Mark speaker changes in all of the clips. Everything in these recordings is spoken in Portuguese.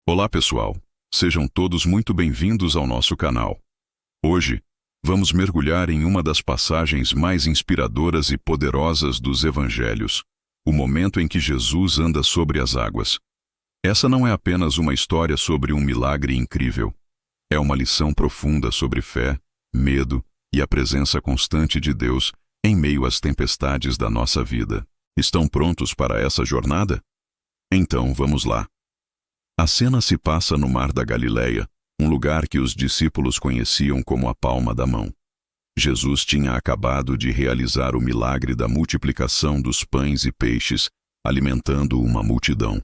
Speaker 1: Olá pessoal, sejam todos muito bem-vindos ao nosso canal. Hoje, vamos mergulhar em uma das passagens mais inspiradoras e poderosas dos Evangelhos, o momento em que Jesus anda sobre as águas. Essa não é apenas uma história sobre um milagre incrível. É uma lição profunda sobre fé, medo e a presença constante de Deus em meio às tempestades da nossa vida. Estão prontos para essa jornada? Então vamos lá. A cena se passa no Mar da Galileia, um lugar que os discípulos conheciam como a palma da mão. Jesus tinha acabado de realizar o milagre da multiplicação dos pães e peixes, alimentando uma multidão.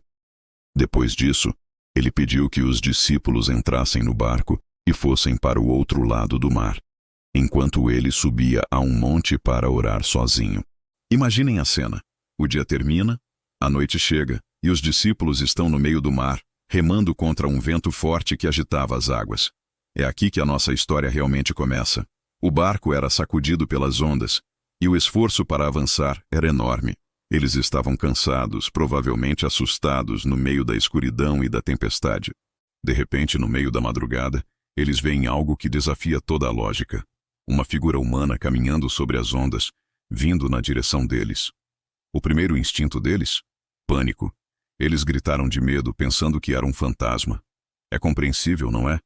Speaker 1: Depois disso, ele pediu que os discípulos entrassem no barco e fossem para o outro lado do mar, enquanto ele subia a um monte para orar sozinho. Imaginem a cena. O dia termina, a noite chega e os discípulos estão no meio do mar, remando contra um vento forte que agitava as águas. É aqui que a nossa história realmente começa. O barco era sacudido pelas ondas, e o esforço para avançar era enorme. Eles estavam cansados, provavelmente assustados no meio da escuridão e da tempestade. De repente, no meio da madrugada, eles veem algo que desafia toda a lógica. Uma figura humana caminhando sobre as ondas, vindo na direção deles. O primeiro instinto deles? Pânico. Eles gritaram de medo, pensando que era um fantasma. É compreensível, não é?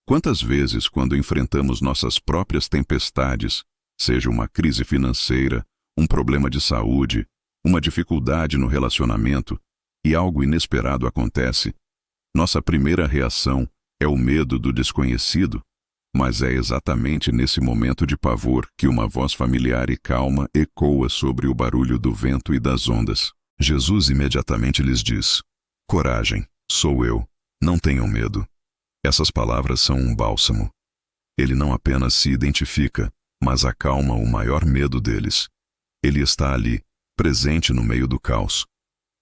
Speaker 1: Quantas vezes, quando enfrentamos nossas próprias tempestades, seja uma crise financeira, um problema de saúde, uma dificuldade no relacionamento, e algo inesperado acontece, nossa primeira reação é o medo do desconhecido, mas é exatamente nesse momento de pavor que uma voz familiar e calma ecoa sobre o barulho do vento e das ondas. Jesus imediatamente lhes diz: "Coragem, sou eu, não tenham medo." Essas palavras são um bálsamo. Ele não apenas se identifica, mas acalma o maior medo deles. Ele está ali, presente no meio do caos.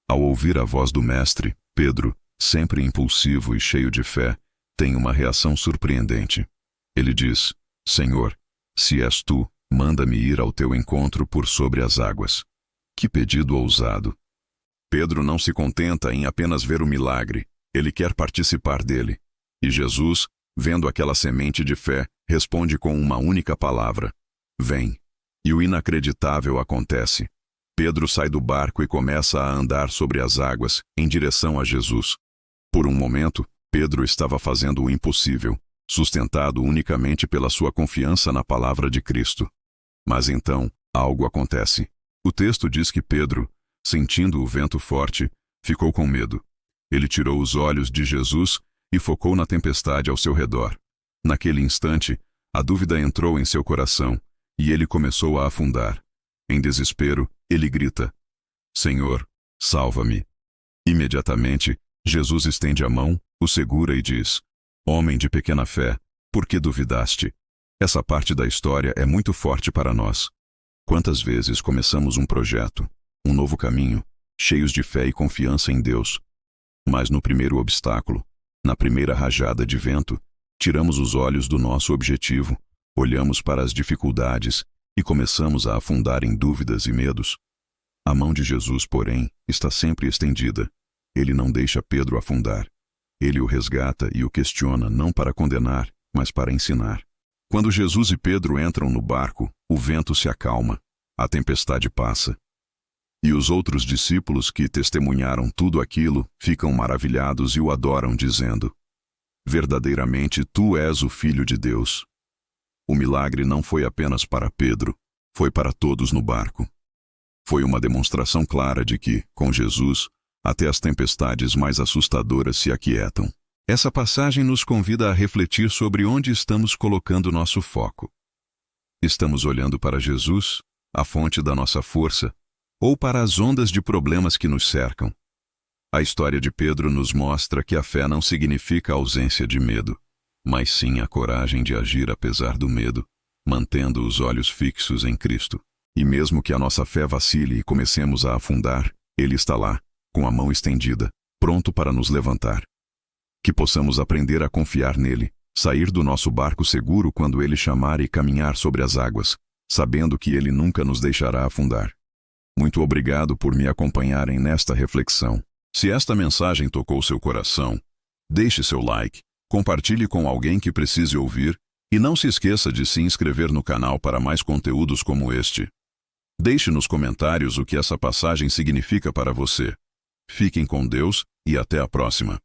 Speaker 1: Ao ouvir a voz do Mestre, Pedro, sempre impulsivo e cheio de fé, tem uma reação surpreendente. Ele diz: "Senhor, se és tu, manda-me ir ao teu encontro por sobre as águas." Que pedido ousado! Pedro não se contenta em apenas ver o milagre, ele quer participar dele. E Jesus, vendo aquela semente de fé, responde com uma única palavra: "Vem." E o inacreditável acontece. Pedro sai do barco e começa a andar sobre as águas, em direção a Jesus. Por um momento, Pedro estava fazendo o impossível, sustentado unicamente pela sua confiança na palavra de Cristo. Mas então, algo acontece. O texto diz que Pedro, sentindo o vento forte, ficou com medo. Ele tirou os olhos de Jesus e focou na tempestade ao seu redor. Naquele instante, a dúvida entrou em seu coração e ele começou a afundar. Em desespero, ele grita: "Senhor, salva-me." Imediatamente, Jesus estende a mão, o segura e diz: "Homem de pequena fé, por que duvidaste?" Essa parte da história é muito forte para nós. Quantas vezes começamos um projeto, um novo caminho, cheios de fé e confiança em Deus, mas no primeiro obstáculo, na primeira rajada de vento, tiramos os olhos do nosso objetivo, olhamos para as dificuldades e começamos a afundar em dúvidas e medos. A mão de Jesus, porém, está sempre estendida. Ele não deixa Pedro afundar. Ele o resgata e o questiona não para condenar, mas para ensinar. Quando Jesus e Pedro entram no barco, o vento se acalma, a tempestade passa. E os outros discípulos que testemunharam tudo aquilo ficam maravilhados e o adoram, dizendo: "Verdadeiramente tu és o Filho de Deus." O milagre não foi apenas para Pedro, foi para todos no barco. Foi uma demonstração clara de que, com Jesus, até as tempestades mais assustadoras se aquietam. Essa passagem nos convida a refletir sobre onde estamos colocando nosso foco. Estamos olhando para Jesus, a fonte da nossa força, ou para as ondas de problemas que nos cercam? A história de Pedro nos mostra que a fé não significa a ausência de medo, mas sim a coragem de agir apesar do medo, mantendo os olhos fixos em Cristo. E mesmo que a nossa fé vacile e comecemos a afundar, Ele está lá, com a mão estendida, pronto para nos levantar. Que possamos aprender a confiar nele, sair do nosso barco seguro quando ele chamar e caminhar sobre as águas, sabendo que ele nunca nos deixará afundar. Muito obrigado por me acompanharem nesta reflexão. Se esta mensagem tocou seu coração, Deixe seu like, compartilhe com alguém que precise ouvir e não se esqueça de se inscrever no canal para mais conteúdos como este. Deixe nos comentários o que essa passagem significa para você. Fiquem com Deus e até a próxima.